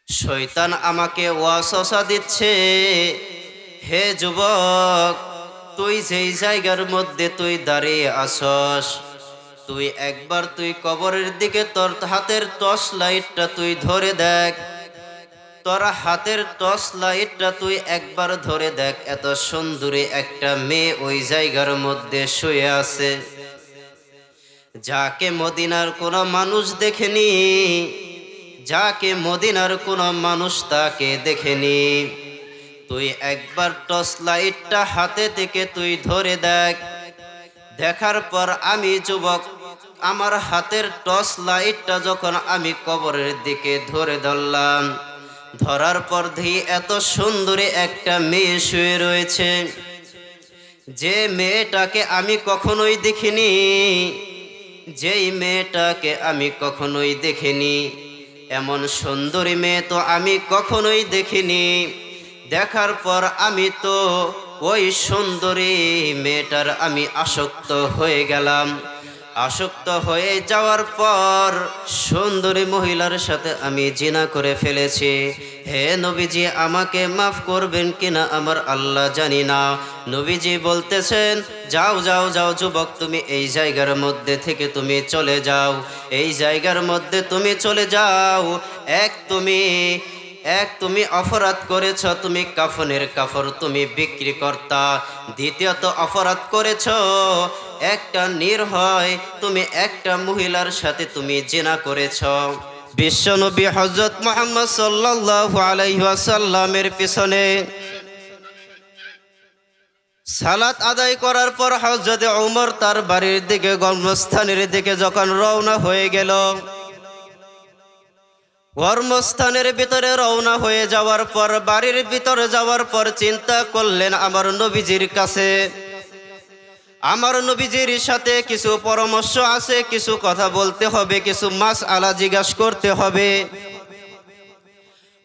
শয়তান আমাকে ওয়াসওয়াসা দিচ্ছে, হে যুবক, তুই যেই জায়গার মধ্যে তুই দাঁড়িয়ে আসস, তুই একবার তুই কবরের দিকে তোর হাতের টর্চ লাইটটা তুই ধরে দেখ। তোর হাতের টর্চ লাইটটা তুই একবার ধরে দেখ, এত সুন্দরী একটা মেয়ে ওই জায়গার মধ্যে শুয়ে আছে, যাকে মদিনার কোনো মানুষ দেখেনি, যাকে মদিনার কোনো মানুষ তাকে দেখেনি। তুই একবার টর্চ লাইটটা হাতে থেকে তুই ধরে দেখ। দেখার পর আমি যুবক আমার হাতের টর্চ লাইটটা যখন আমি কবরের দিকে ধরে ধরলাম, ধরার পর দেখি এত সুন্দরী একটা মেয়ে শুয়ে রয়েছে, যে মেয়েটাকে আমি কখনোই দেখিনি, যেই মেয়েটাকে আমি কখনোই দেখিনি, এমন সুন্দরী মেয়ে তো আমি কখনোই দেখিনি। দেখার পর আমি তো ওই সুন্দরী মেয়েটার আমি আসক্ত হয়ে গেলাম। আসক্ত হয়ে যাওয়ার পর সুন্দরী মহিলার সাথে আমি জিনা করে ফেলেছি। হে নবীজি, আমাকে মাফ করবেন কিনা আমার আল্লাহ জানি না। নবীজি বলতেছেন, যাও যাও যাও যুবক, তুমি এই জায়গার মধ্যে থেকে তুমি চলে যাও, এই জায়গার মধ্যে তুমি চলে যাও। এক তুমি অপরাধ করেছ, তুমি কাফনের কাপড় তুমি বিক্রি কর্তা। দ্বিতীয়ত অপরাধ করেছ, একটা নির্ভয় তুমি একটা মহিলার সাথে তুমি জিনা করেছ। বিশ্বনবী হযরত মুহাম্মদ সাল্লাল্লাহু আলাইহি ওয়াসাল্লামের পিছনে সালাত আদায় করার পর হযরত ওমর তার বাড়ির দিকে গর্ভস্থানের দিকে যখন রওনা হয়ে গেল, কর্মস্থানের ভিতরে রওনা হয়ে যাওয়ার পর বাড়ির ভিতরে যাওয়ার পর চিন্তা করলেন আমার নবীজির কাছে, আমার নবীজির সাথে কিছু পরামর্শ আছে, কিছু কথা বলতে হবে, কিছু মাসআলা জিজ্ঞাসা করতে হবে।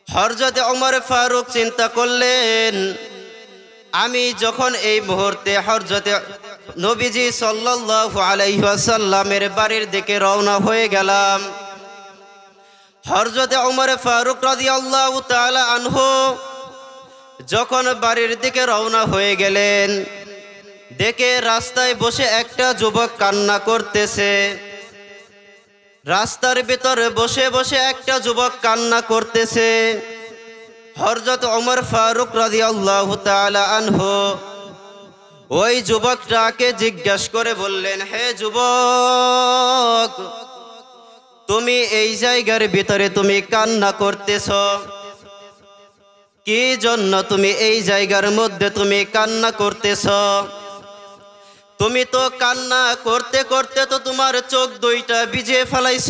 হযরত ওমর ফারুক চিন্তা করলেন, আমি যখন এই মুহূর্তে হযরত নবীজি সাল্লাল্লাহু আলাইহি ওয়াসাল্লামের বাড়ির দিকে রওনা হয়ে গেলাম, হযরত ওমর ফারুক রাদিয়াল্লাহু তাআলা আনহু যখন বাড়ির দিকে রওনা হয়ে গেলেন, দেখে রাস্তায় বসে একটা যুবক কান্না করতেছে। রাস্তার ভিতরে বসে বসে একটা যুবক কান্না করতেছে। হযরত ওমর ফারুক রাদিয়াল্লাহু তাআলা আনহু ওই যুবকটাকে জিজ্ঞাসা করে বললেন, হে যুবক, তুমি এই জায়গার ভিতরে তুমি কান্না করতেছ, কি জন্য তুমি এই জায়গার মধ্যে তুমি কান্না করতেছ? তুমি তো কান্না করতে করতে তো তোমার চোখ দুইটা ভিজিয়ে ফেলাইছ,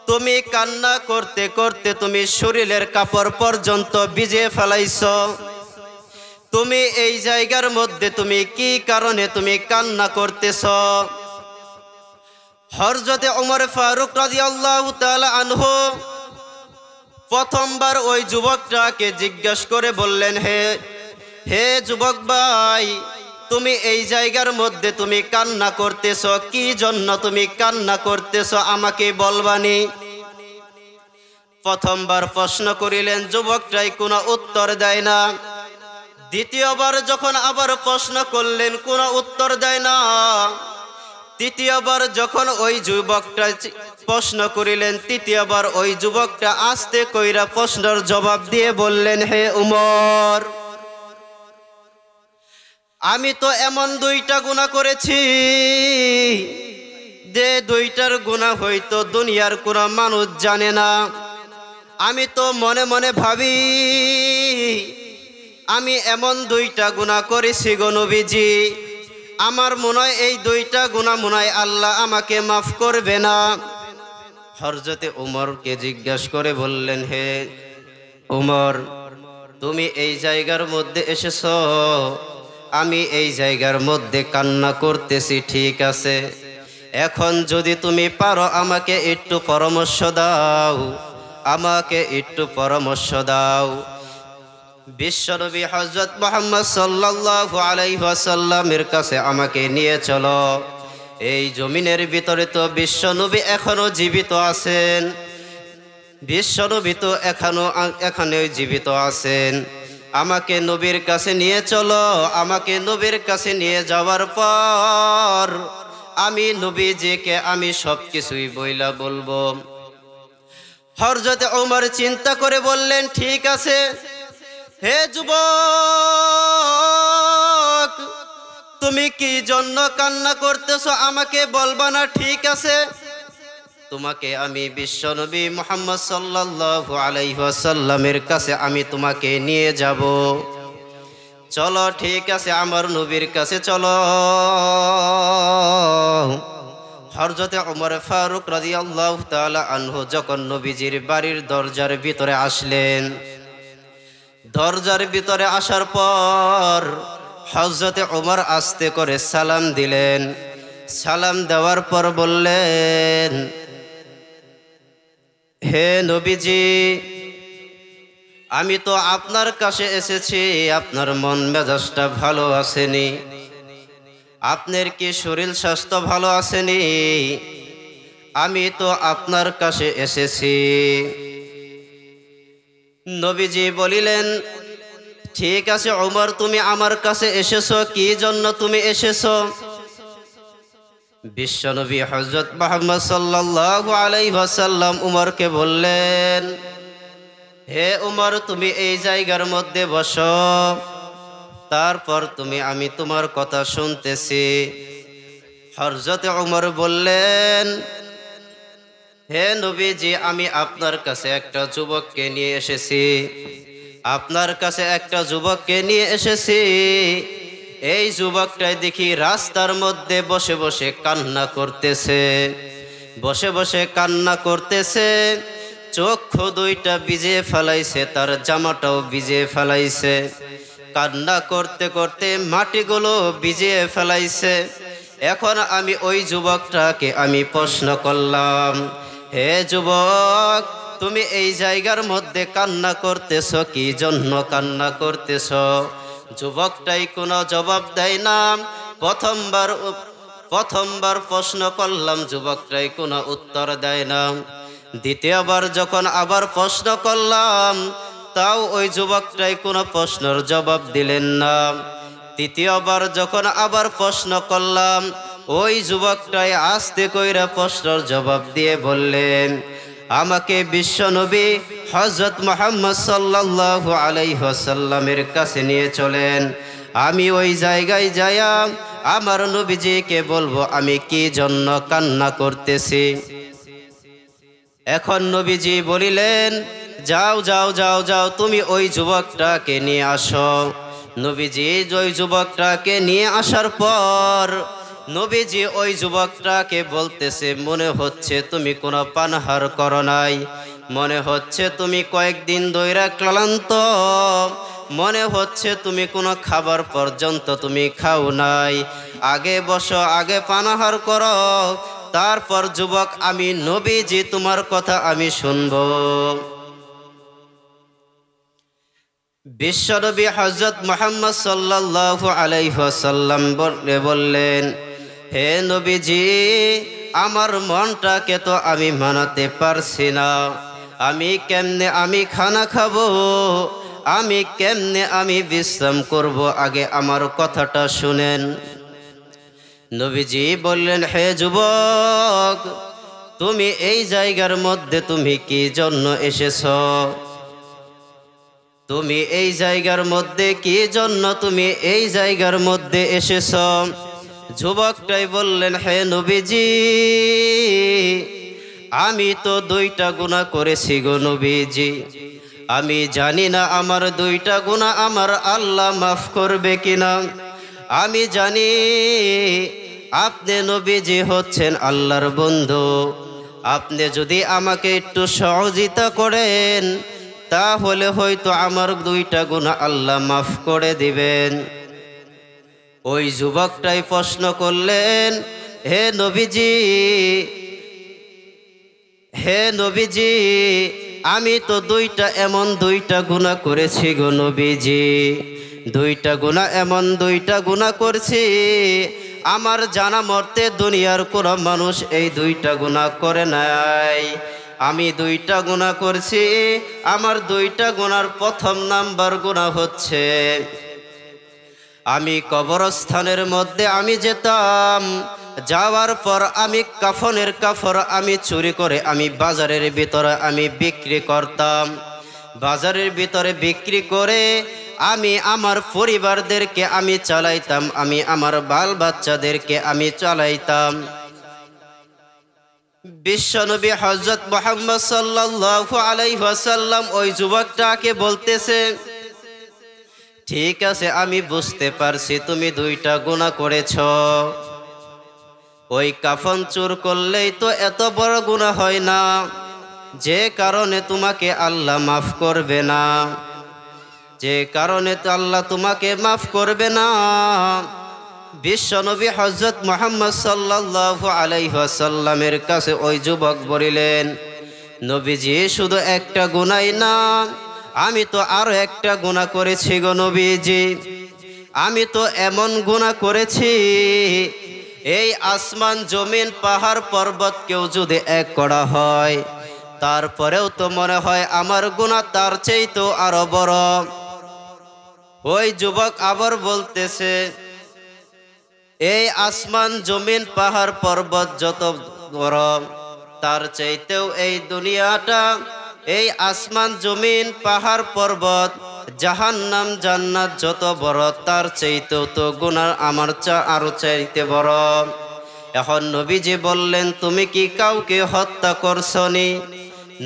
তুমি কান্না করতে করতে তুমি শরীরের কাপড় পর্যন্ত ভিজিয়ে ফেলাইছ। তুমি এই জায়গার মধ্যে তুমি কি কারণে তুমি কান্না করতেছ? হযরত ওমর ফারুক রাদিয়াল্লাহু তাআলা আনহু প্রথমবার ওই যুবকটাকে জিজ্ঞাসা করে বললেন, হে যুবক ভাই, তুমি এই জায়গার মধ্যে তুমি কান্না করতেছ, কি জন্য তুমি কান্না করতেছ আমাকে বলবানি? প্রথমবার প্রশ্ন করিলেন, যুবকটাই কোনো উত্তর দেয় না। দ্বিতীয়বার যখন আবার প্রশ্ন করলেন, কোনো উত্তর দেয় না। তৃতীয়বার যখন ওই যুবকটা প্রশ্ন করিলেন, তৃতীয়বার ওই যুবকটা আস্তে কইরা প্রশ্নের জবাব দিয়ে বললেন, হে উমর, আমি তো এমন দুইটা গুনাহ করেছি যে দুইটার গুনাহ হয়তো দুনিয়ার কোনো মানুষ জানে না। আমি তো মনে মনে ভাবি আমি এমন দুইটা গুনাহ করেছি গো নবীজি, আমার মনে হয় এই দুইটা গুনাহ মনে হয় আল্লাহ আমাকে মাফ করবে না। হযরত ওমরকে জিজ্ঞাসা করে বললেন, হে ওমর, তুমি এই জায়গার মধ্যে এসেছ, আমি এই জায়গার মধ্যে কান্না করতেছি, ঠিক আছে, এখন যদি তুমি পারো আমাকে একটু পরামর্শ দাও, আমাকে একটু পরামর্শ দাও। বিশ্বনবী হযরত মুহাম্মদ সাল্লাল্লাহু আলাইহি ওয়াসাল্লামের কাছে আমাকে নিয়ে চলো। এই জমিনের ভিতরে তো বিশ্বনবী এখনো জীবিত আছেন, বিশ্বনবী তো এখানেও জীবিত আছেন। আমাকে নবীর কাছে নিয়ে চলো। আমাকে নবীর কাছে নিয়ে যাওয়ার পর আমি নবীজিকে আমি সব কিছুই বইলা বলবো। হযরত ওমর চিন্তা করে বললেন, ঠিক আছে, হে যুবক, তুমি কি জন্য কান্না করতেছো আমাকে বলবা না? ঠিক আছে, তোমাকে আমি বিশ্বনবী মুহাম্মদ সাল্লাল্লাহু আলাইহি ওয়াসাল্লামের কাছে আমি তোমাকে নিয়ে যাব। চলো, ঠিক আছে, আমার নবীর কাছে চলো। হযরত ওমর ফারুক রাদিয়াল্লাহু তাআলা আনহু যখন নবীজির বাড়ির দরজার ভিতরে আসলেন, দরজার ভিতরে আসার পর হযরত ওমর আস্তে করে সালাম দিলেন। সালাম দেওয়ার পর বললেন, হে নবীজি, আমি তো আপনার কাছে এসেছি, আপনার মন মেজাজটা ভালো আসেনি? আপনার কি শরীর স্বাস্থ্য ভালো আসেনি? আমি তো আপনার কাছে এসেছি। নবীজি বলিলেন, ঠিক আছে ওমর, তুমি আমার কাছে এসেছো, কি জন্য তুমি এসেছো? বিশ্বনবী হযরত মুহাম্মদ সাল্লাল্লাহু আলাইহি ওয়াসাল্লাম উমরকে বললেন, হে উমর, তুমি এই জায়গার মধ্যে বসো, তারপর আমি তোমার কথা শুনতেছি। হযরত উমর বললেন, হে নবীজি, আমি আপনার কাছে একটা যুবককে নিয়ে এসেছি। আপনার কাছে একটা যুবককে নিয়ে এসেছি। এই যুবকটাই দেখি রাস্তার মধ্যে বসে বসে কান্না করতেছে, বসে বসে কান্না করতেছে। চক্ষু দুইটা ভিজিয়ে ফেলাইছে, তার জামাটাও ভিজিয়ে ফেলাইছে। কান্না করতে করতে মাটিগুলো ভিজিয়ে ফেলাইছে। এখন আমি ওই যুবকটাকে আমি প্রশ্ন করলাম, হে যুবক, তুমি এই জায়গার মধ্যে কান্না করতেছ, কি জন্য কান্না করতেছ? যুবকটাই কোনো জবাব দেয় না। প্রথমবার প্রশ্ন করলাম, যুবকটাই কোনো উত্তর দেয় না। দ্বিতীয়বার যখন আবার প্রশ্ন করলাম, তাও ওই যুবকটাই কোনো প্রশ্নের জবাব দিলেন না। তৃতীয়বার যখন আবার প্রশ্ন করলাম, ওই যুবকটাই আস্তে কইরা প্রশ্নের জবাব দিয়ে বললেন, আমাকে বিশ্বনবী হযরত মুহাম্মদ সাল্লাল্লাহু আলাইহি ওয়াসাল্লামের কাছে নিয়ে চলেন। আমি ওই জায়গায় যাইয়া আমার নবীজিকে বলবো আমি কি জন্য কান্না করতেছি। এখন নবীজি বলিলেন, যাও যাও যাও যাও, তুমি ওই যুবকটাকে নিয়ে আসো। নবীজি ওই যুবকটাকে নিয়ে আসার পর নবীজি ওই যুবকটাকে বলতেছে, মনে হচ্ছে তুমি কোনো পানাহার করো নাই, মনে হচ্ছে তুমি কয়েকদিন ধইরা ক্লান্ত, মনে হচ্ছে তুমি কোনো খাবার পর্যন্ত তুমি খাও নাই। আগে বসো, আগে পানাহার করো, তারপর যুবক আমি নবীজি তোমার কথা আমি শুনব। বিশ্বনবী হযরত মুহাম্মদ সাল্লাল্লাহু আলাইহি ওয়াসাল্লাম বললেন, হে নবীজি, আমার মনটাকে তো আমি মানাতে পারছি না। আমি কেমনে আমি খানা খাবো, আমি কেমনে আমি বিশ্রাম করব, আগে আমার কথাটা শুনেন। নবীজি বললেন, হে যুবক, তুমি এই জায়গার মধ্যে তুমি কি জন্য এসেছ? তুমি এই জায়গার মধ্যে কি জন্য তুমি এই জায়গার মধ্যে এসেছ? যুবকটাই বললেন, হে নবীজি, আমি তো 2টা গুনাহ করেছি গো নবীজি। আমি জানি না আমার 2টা গুনাহ আমার আল্লাহ মাফ করবে কিনা। আমি জানি আপনি নবীজি হচ্ছেন আল্লাহর বন্ধু। আপনি যদি আমাকে একটু সহযোগিতা করেন, তাহলে হয়তো আমার 2টা গুনাহ আল্লাহ মাফ করে দিবেন। ওই যুবকটাই প্রশ্ন করলেন, হে নবীজি, হে নবীজি, আমি তো 2টা গুনাহ করেছি গো নবীজি। 2টা গুনাহ, এমন 2টা গুনাহ করছি, আমার জানা মতে দুনিয়ার কোনো মানুষ এই 2টা গুনাহ করে নাই। আমি 2টা গুনাহ করছি। আমার 2টা গুনার প্রথম নাম্বার গুনাহ হচ্ছে আমি কবরস্থানের মধ্যে আমি যেতাম, যাওয়ার পর আমি কাফনের কাপড় আমি চুরি করে আমি বাজারের ভিতরে আমি বিক্রি করতাম। বাজারের ভিতরে বিক্রি করে আমি আমার পরিবারদেরকে আমি চালাইতাম, আমি আমার বাল বাচ্চাদেরকে আমি চালাইতাম। বিশ্বনবী হযরত মুহাম্মদ সাল্লাল্লাহু আলাইহি ওয়াসাল্লাম ওই যুবকটাকে বলতেছে, ঠিক আছে আমি বুঝতে পারছি তুমি 2টা গুনাহ করেছ। ওই কাফন চুর করলেই তো এত বড় গুনাহ হয় না, যে কারণে তোমাকে আল্লাহ মাফ করবে না, যে কারণে তো আল্লাহ তোমাকে মাফ করবে না। বিশ্বনবী হযরত মুহাম্মদ সাল্লাল্লাহু আলাইহি ওয়াসাল্লামের কাছে ওই যুবক বলিলেন, নবীজি শুধু একটা গুনাহ না, আমি তো আরো একটা গুনাহ করেছি গো নবীজি। আমি তো এমন গুনাহ করেছি, এই আসমান জমিন পাহাড় পর্বত কেউ যদি এক করা হয়, তারপরেও তো মনে হয় আমার গুনাহ তার চাইতেও আরো বড়। ওই যুবক আবার বলতেছে, এই আসমান জমিন পাহাড় পর্বত যত বড়, তার চাইতেও এই দুনিয়াটা, এই আসমান জমিন পাহাড় পর্বত জাহান্নাম জান্নাত যত বড়, তার চাইতেও তো গুনাহ আমার আরো চাইতে বড়। এখন নবীজি বললেন, তুমি কি কাউকে হত্যা করছনি?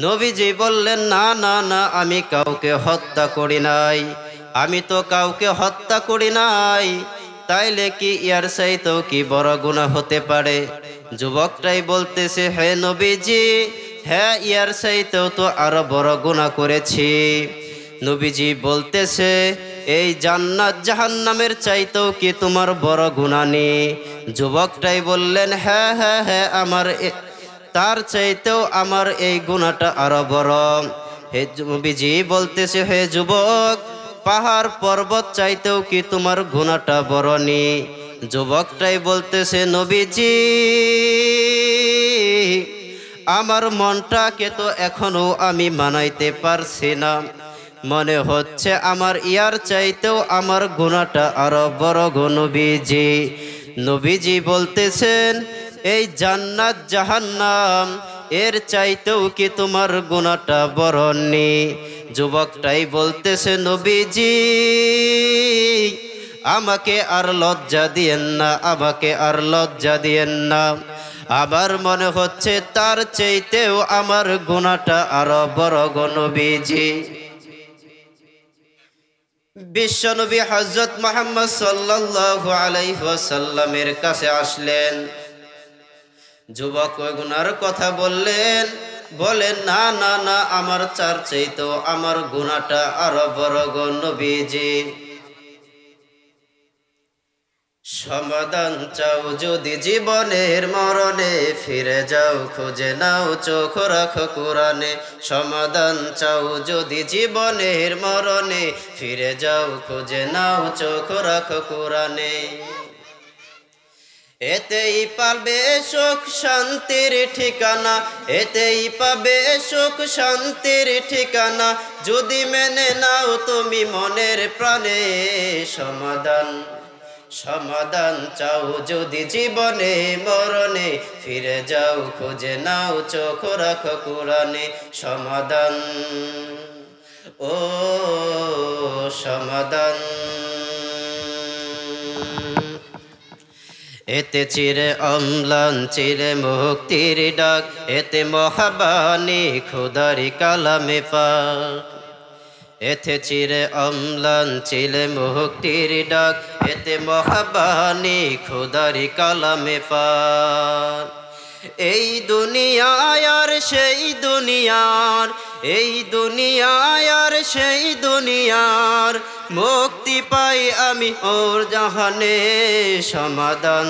নবীজি বললেন, না না না, আমি কাউকে হত্যা করি নাই, আমি তো কাউকে হত্যা করি নাই। তাইলে কি ইয়ার চাইতেও কি বড় গুনাহ হতে পারে? যুবকটাই বলতেছে, হে নবীজি, হ্যাঁ ইয়ার চাইতেও তো আরো বড় গুনাহ করেছি। নবীজি বলতেছে, এই জান্নাত জাহান্নামের চাইতেও কি তোমার বড় গুনাহ নেই? যুবকটাই বললেন, হ্যাঁ হ্যাঁ হ্যাঁ, আমার তার চাইতেও আমার এই গুনাহটা আরো বড়। হে নবীজি বলতেছে, হে যুবক, পাহাড় পর্বত চাইতেও কি তোমার গুনাহটা বড় নেই? যুবকটাই বলতেছে, নবীজি, আমার মনটাকে তো এখনো আমি মানাইতে পারছি না, মনে হচ্ছে আমার ইয়ার চাইতেও আমার গুনাহটা আরো বড় গো নবীজি। নবীজি বলতেছেন, এই জান্নাত জাহান্নাম এর চাইতেও কি তোমার গুনাহটা বড় নেই? যুবকটাই বলতেছে, নবীজি, আমাকে আর লজ্জা দিয়েন না, আমাকে আর লজ্জা দিয়েন না, আবার মনে হচ্ছে তার চাইতেও আমার গুনাহটা আরো বড় গো নবীজি। বিশ্বনবী হযরত মুহাম্মদ সাল্লাল্লাহু আলাইহি ওয়াসাল্লামের কাছে আসলেন। যুবক ওই গুনার কথা বললেন, বলেন, না না না, আমার চার চাইতেও আমার গুনাহটা আরো বড় গো নবীজি। সমাধান চাও যদি জীবনের মরণে, ফিরে যাও খুঁজে নাও চোখ রাখো কোরআনে। সমাধান চাও যদি জীবনের মরণে, ফিরে যাও খুঁজে নাও চোখ রাখো কোরআনে। এতেই পাবে সুখ শান্তির ঠিকানা, এতেই পাবে সুখ শান্তির ঠিকানা, যদি মেনে নাও তুমি মনের প্রাণে। সমাধান সমাধান চাও যদি জীবনে মরণে, ফিরে যাও খুঁজে নাও চোখ রাখো কোরআনে। সমাধান, ও সমাধান। এতে চিরে অম্লান চিরে মুক্তির ডাক, এতে মহাবাণী খোদারি কালামে পাক। এতে চিরে অম্লান চিরে মুক্তির ডাক, এতে মহাবাণী খোদারি কালামে পাক। এই দুনিয়ায় আর সেই দুনিয়ার, এই দুনিয়ায় আর সেই দুনিয়ার, মুক্তি পাই আমি ওর জাহানে। সমাধান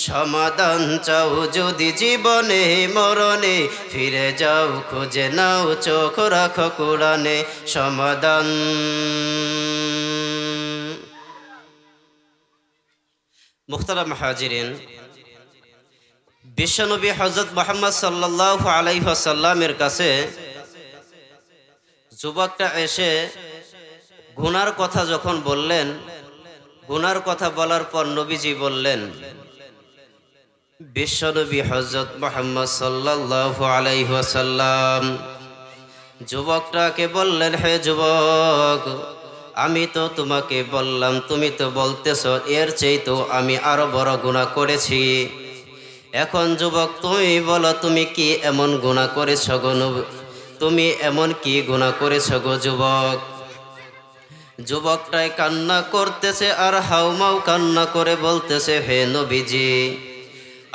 সমাধান চাও যদি জীবনে মরণে, ফিরে যাও খুঁজে নাও চোখ রাখো কোরআনে। সমাধান। মুহতারাম হাজিরিন, বিশ্বনবী হযরত মুহাম্মদ সাল্লাল্লাহু আলাইহি ওয়াসাল্লামের কাছে যুবকটা এসে গুনার কথা যখন বললেন, গুনার কথা বলার পর নবীজি বললেন, বিশ্বনবী হযরত মুহাম্মদ সাল্লাল্লাহু আলাইহি ওয়াসাল্লাম যুবকটাকে বললেন, হে যুবক, আমি তো তোমাকে বললাম, তুমি তো বলতেছ এর চেয়ে তো আমি আরো বড় গুনাহ করেছি। এখন যুবক তুমি বলো, তুমি কি এমন গুনাহ করেছ গো? তুমি এমন কি গুনাহ করেছ গো যুবক? যুবকটাই কান্না করতেছে আর হাউমাউ কান্না করে বলতেছে, হে নবীজি,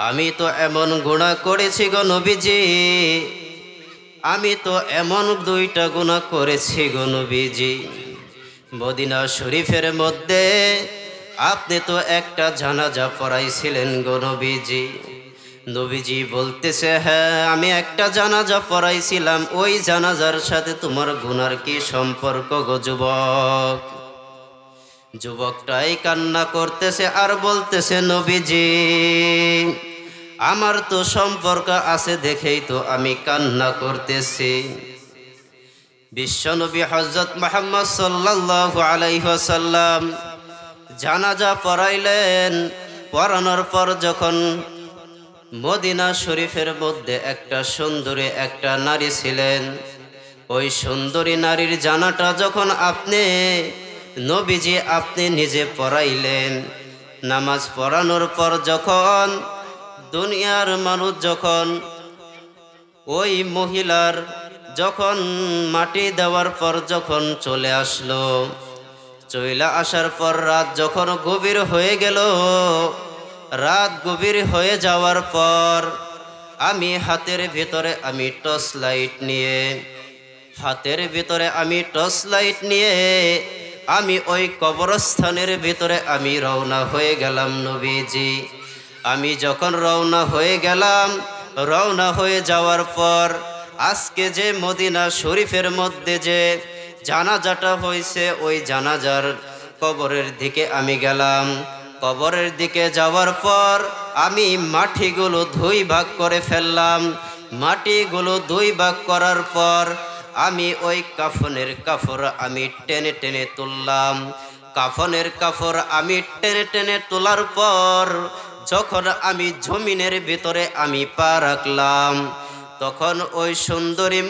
আমি তো এমন গুনাহ করেছি গো নবীজি, আমি তো এমন দুইটা গুনাহ করেছি গো নবীজি। মদিনা শরীফের মধ্যে আপনি তো একটা জানাজা পড়াইছিলেন গো নবীজি। নবীজি বলতেছে, হ্যাঁ আমি একটা জানাজা পড়াইছিলাম, ওই জানাজার সাথে তোমার গুনার কি সম্পর্ক গো যুবক? যুবকটাই কান্না করতেছে আর বলতেছে, নবীজি আমার তো সম্পর্ক আছে দেখেই তো আমি কান্না করতেছি। বিশ্বনবী হযরত মুহাম্মদ সাল্লাল্লাহু আলাইহি ওয়াসাল্লাম জানাজা পড়াইলেন। পড়ানোর পর যখন মদিনা শরীফের মধ্যে একটা সুন্দরী একটা নারী ছিলেন, ওই সুন্দরী নারীর জানাটা যখন আপনি নবীজি আপনি নিজে পড়াইলেন, নামাজ পড়ানোর পর যখন দুনিয়ার মানুষ যখন ওই মহিলার যখন মাটি দেওয়ার পর যখন চলে আসলো, চলে আসার পর রাত যখন গভীর হয়ে গেল, রাত গভীর হয়ে যাওয়ার পর আমি হাতের ভিতরে আমি টর্চ লাইট নিয়ে আমি ওই কবরস্থানের ভিতরে আমি রওনা হয়ে গেলাম নবীজি। আমি যখন রওনা হয়ে যাওয়ার পর আজকে যে মদিনা শরীফের মধ্যে যে জানাজাটা হয়েছে, ওই জানাজার কবরের দিকে আমি গেলাম। কবরের দিকে যাওয়ার পর আমি মাটিগুলো দুই ভাগ করে ফেললাম। মাটিগুলো দুই ভাগ করার পর আমি ওই কাফনের কাপড় আমি টেনে টেনে তুললাম। কাফনের কাপড় আমি টেনে টেনে তোলার পর যখন আমি জমিনের ভিতরে আমি পা রাখলাম, তখন ওই সুন্দরী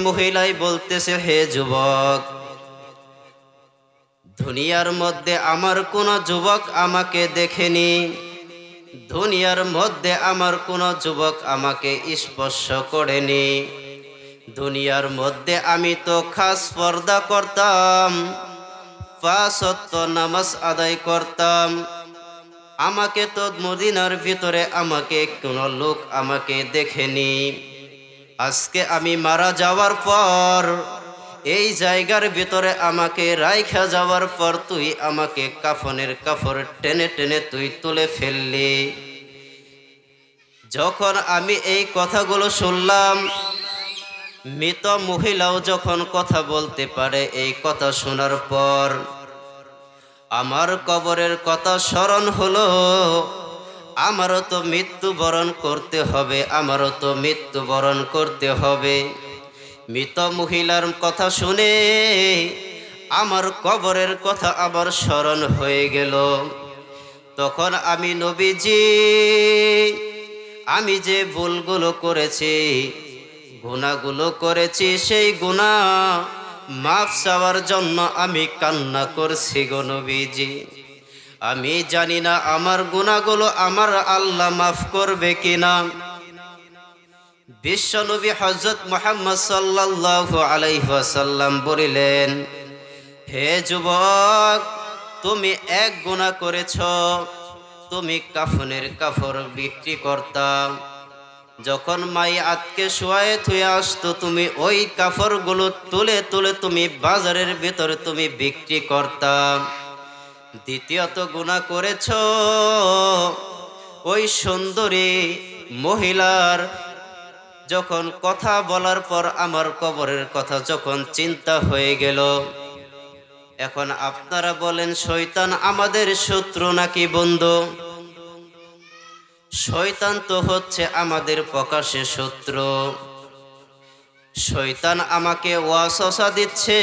মহিলাই বলতেছে, হে যুবক, দুনিয়ার মধ্যে আমার কোন যুবক আমাকে দেখেনি, দুনিয়ার মধ্যে আমার কোন যুবক আমাকে স্পর্শ করেনি। দুনিয়ার মধ্যে আমি তো খাস পর্দা করতাম, 5 ওয়াক্ত নামাজ আদায় করতাম, আমাকে তো মদিনার ভিতরে আমাকে কোন লোক আমাকে দেখেনি। আজকে আমি মারা যাওয়ার পর এই জায়গার ভিতরে আমাকে রাইখা যাওয়ার পর তুই আমাকে কাফনের কাপড় টেনে টেনে তুই তুলে ফেললি। যখন আমি এই কথাগুলো শুনলাম, মৃত মহিলাও যখন কথা বলতে পারে, এই কথা শোনার পর আমার কবরের কথা স্মরণ হলো, আমারও তো মৃত্যুবরণ করতে হবে। মৃত মহিলার কথা শুনে আমার কবরের কথা আবার স্মরণ হয়ে গেল। তখন আমি নবীজি, আমি যে ভুলগুলো করেছি, গুনাহগুলো করেছি, সেই গুনাহ মাফ চাওয়ার জন্য আমি কান্না করছি গো নবীজি। আমি জানি না আমার গুনাহগুলো আমার আল্লাহ মাফ করবে কিনা। বিশ্বনবী হযরত মুহাম্মদ সাল্লাল্লাহু আলাইহি ওয়াসাল্লাম বলিলেন, হে যুবক, তুমি এক গুনাহ করেছ, তুমি কাফনের কাপড় বিক্রি করতা। যখন মাই আতকে শোয়ায়ে থুয়ে আসতো, তুমি ওই কাপড়গুলো তুলে তুলে তুমি বাজারের ভিতরে তুমি বিক্রি করতা। দ্বিতীয়ত গুনাহ করেছ, ওই সুন্দরী মহিলার যখন কথা বলার পর আমার কবরের কথা যখন চিন্তা হয়ে গেল, এখন আপনারা বলেন, শয়তান আমাদের শত্রু নাকি বন্ধু? শয়তান তো হচ্ছে আমাদের প্রকাশ্যে শত্রু। শয়তান আমাকে ওয়াসওয়াসা দিচ্ছে,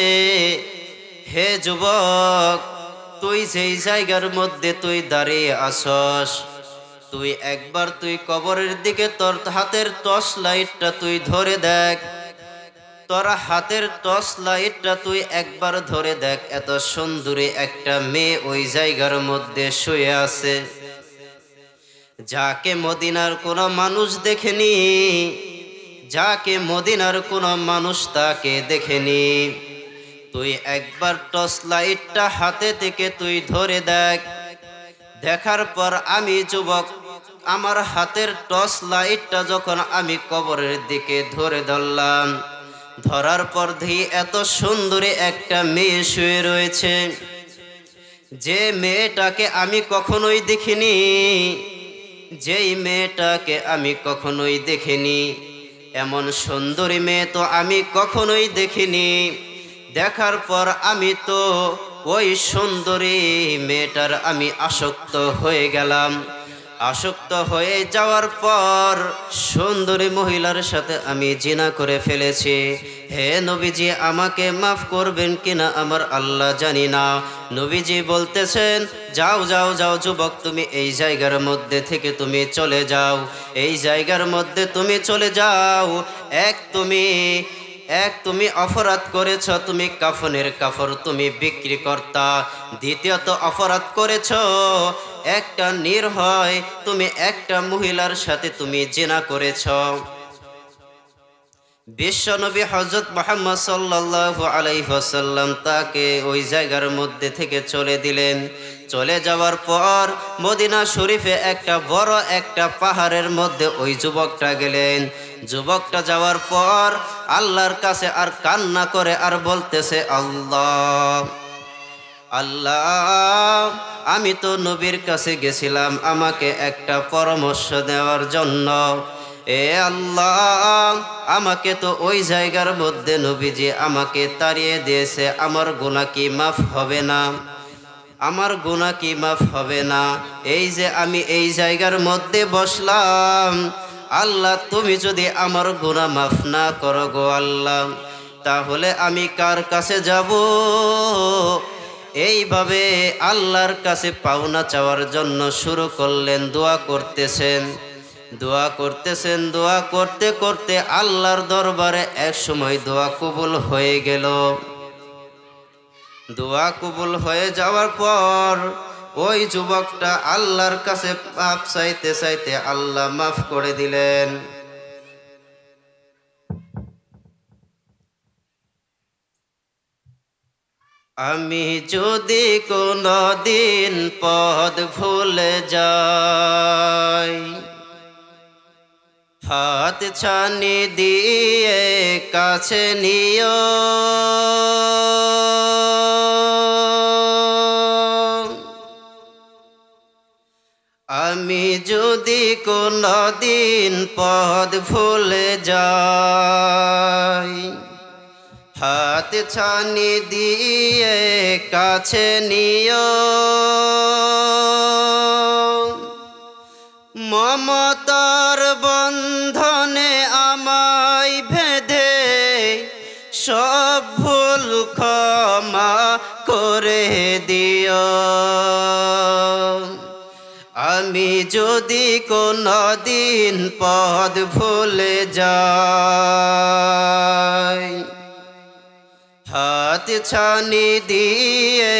হে যুবক, তুই যেই জায়গার মধ্যে তুই দাঁড়িয়ে আসস, তুই একবার তুই কবরের দিকে তোর হাতের টর্চ লাইটটা তুই ধরে দেখ। তোর হাতের টর্চ লাইটটা তুই একবার ধরে দেখ, এত সুন্দরী একটা মেয়ে ওই জায়গার মধ্যে শুয়ে আছে, যাকে মদিনার কোনো মানুষ দেখেনি, যাকে মদিনার কোনো মানুষ তাকে দেখেনি। তুই একবার টর্চ লাইটটা হাতে থেকে তুই ধরে দেখ। দেখার পর আমি যুবক, আমার হাতের টর্চ লাইটটা যখন আমি কবরের দিকে ধরে ধরলাম, ধরার পর দেখি এত সুন্দরী একটা মেয়ে শুয়ে রয়েছে, যে মেয়েটাকে আমি কখনোই দেখিনি, যেই মেয়েটাকে আমি কখনোই দেখিনি, এমন সুন্দরী মেয়ে তো আমি কখনোই দেখিনি। দেখার পর আমি তো ওই সুন্দরী মেয়েটার আমি আসক্ত হয়ে গেলাম। আসক্ত হয়ে যাওয়ার পর সুন্দরী মহিলার সাথে আমি জিনা করে ফেলেছি। হে নবীজি, আমাকে মাফ করবেন কিনা আমার আল্লাহ জানি না। নবীজি বলতেছেন, যাও যাও যাও যুবক, তুমি এই জায়গার মধ্যে থেকে তুমি চলে যাও, এই জায়গার মধ্যে তুমি চলে যাও। এক তুমি অপরাধ করেছ, তুমি কাফনের কাপড় তুমি বিক্রি কর্তা। দ্বিতীয়ত অপরাধ করেছ, একটা নির্ভয় তুমি একটা মহিলার সাথে তুমি জিনা করেছ। বিশ্বনবী হযরত মুহাম্মদ সাল্লাল্লাহু আলাইহি ওয়াসাল্লাম তাকে ওই জায়গার মধ্যে থেকে চলে দিলেন। চলে যাওয়ার পর মদিনা শরীফে একটা বড় একটা পাহাড়ের মধ্যে ওই যুবকটা গেলেন। যুবকটা যাওয়ার পর আল্লাহর কাছে আর কান্না করে আর বলতেছে, আল্লাহ আল্লাহ, আমি তো নবীর কাছে গেছিলাম আমাকে একটা পরামর্শ দেওয়ার জন্য। এ আল্লাহ, আমাকে তো ওই জায়গার মধ্যে নবীজি আমাকে তাড়িয়ে দিয়েছে, আমার গুনাহ কি মাফ হবে না? আমার গুনাহ কি মাফ হবে না? এই যে আমি এই জায়গার মধ্যে বসলাম, আল্লাহ তুমি যদি আমার গুনাহ মাফ না করো গো আল্লাহ, তাহলে আমি কার কাছে যাব? এইভাবে আল্লাহর কাছে পাওনা চাওয়ার জন্য শুরু করলেন, দোয়া করতেছেন, দোয়া করতেছেন। দোয়া করতে করতে আল্লাহর দরবারে এক সময় দোয়া কবুল হয়ে গেল। দোয়া কবুল হয়ে যাওয়ার পর ওই যুবকটা আল্লাহর কাছে মাফ চাইতে চাইতে আল্লাহ মাফ করে দিলেন। আমি যদি কোনো দিন পথ ভুলে যাই, হাত ছানি দিয়ে কাছে নিও, আমি যদি কোনো দিন পথ ভুলে যাই, হাত ছানি দিয়ে কাছে নিও, মমতার বন্ধনে আমায় বেঁধে সব ভুল ক্ষমা করে দিও। আমি যদি কোনো দিন পথ ভুলে যাই, হাত ছানি দিয়ে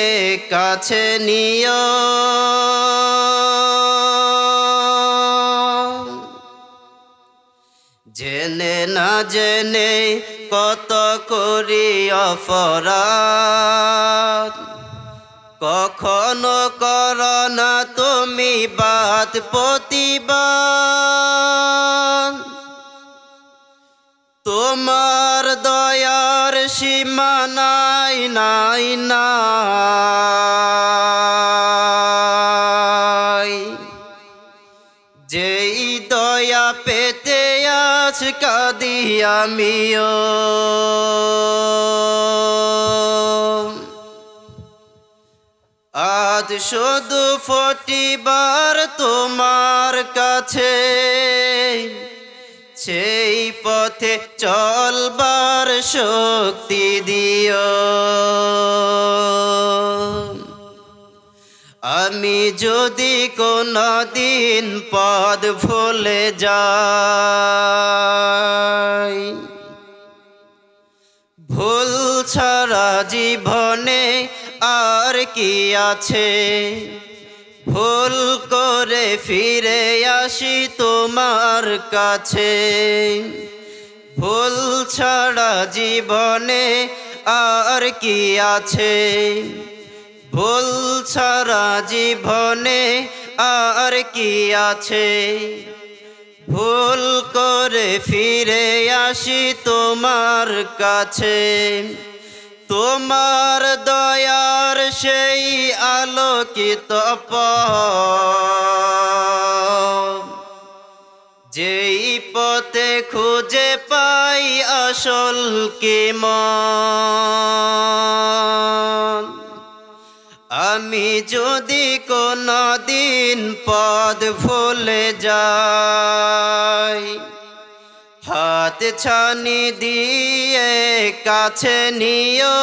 কাছে নিও, জেনে না জেনে কত করি অপরাধ, কখনো করো না তুমি বাদ প্রতিবাদ, তোমার দয়ার সীমা নাই নাই নাই, যেই দয়া পেতে আজ কাঁদি আমিও। আজ শুধু ফটিবার তোমার কাছে, সেই পথে চলবার শক্তি দিও। আমি যদি কোনদিন পথ ভুলে যাই, ভুল ছাড়া জীবনে আর কি আছে, ভুল করে ফিরে আসি তোমার কাছে। ভুল ছাড়া জীবনে আর কি আছে, ভুল ছাড়া জীবনে আর কি আছে, ভুল করে ফিরে আসি তোমার কাছে। তোমার দয়ার সেই আলোকিত পথ, যেই পথে খুঁজে পাই আসল কিমত। আমি যদি কোনদিন পথ ভুলে যাই, হাত ছানি দিয়ে কাছে নিও।